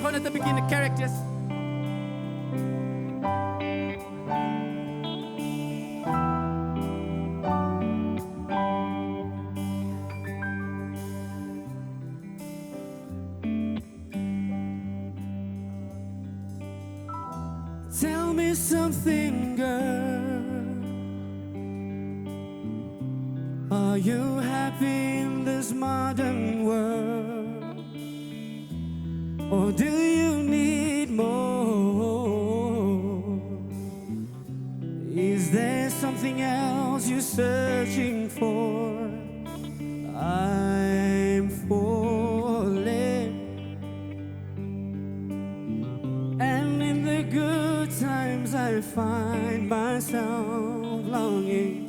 I'm going to begin the characters. Tell me something, girl. Are you happy in this modern world? Or do you need more? Is there something else you're searching for? I'm falling, and in the good times I find myself longing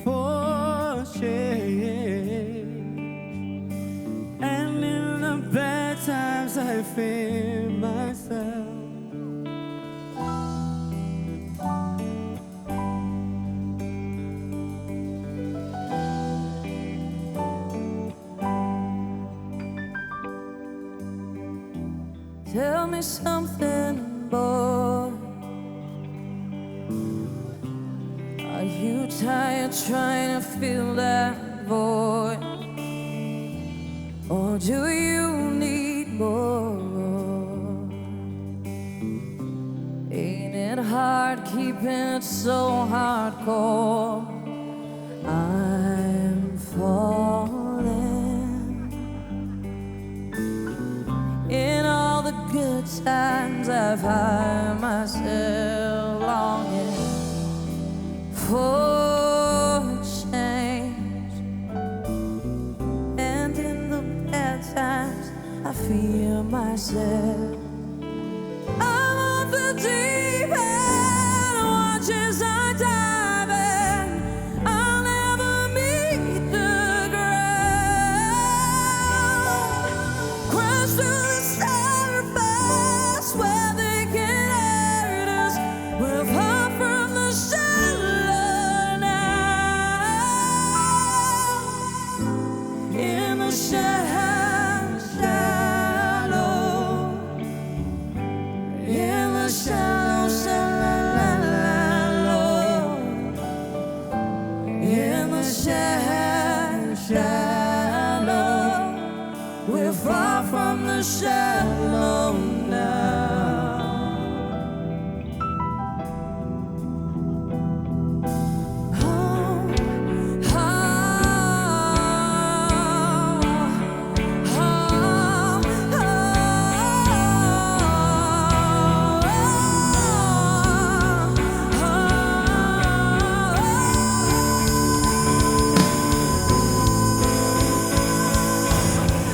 for change, and in the bad times I fear myself. Tell me something, boy. Are you tired trying to fill that void? Or do you need more? Ain't it hard keeping it so hardcore? I'm falling. In all the good times I find myself longing for change, and in the bad times I feel myself. I'm on the deep end, watch as I dive in. I'll never meet the ground. Crash to the surface where they can hurt us. We're far from the shallow now. In the shallow, in the shallow, shallow, in the shallow, we're far from the shallow now.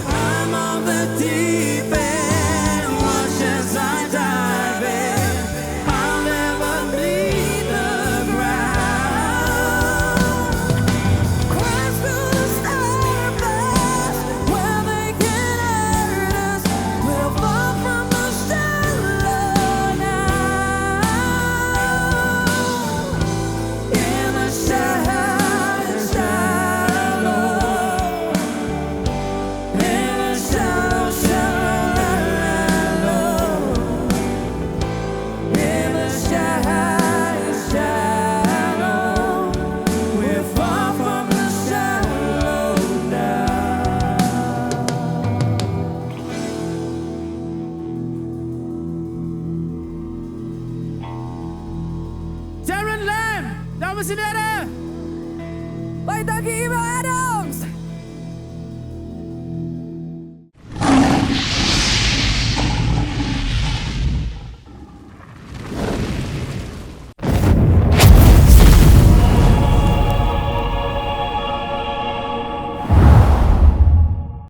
I'm on the deep end, watch as I dive in. I'll never leave the ground. Crash through the surface where they can hurt us. We're far from the shallow now. In the shallow, in the shallow, shallow, in the shallow, we're far from the shallow now. Darren Lamb, dames en heren. Wij danken hier wel.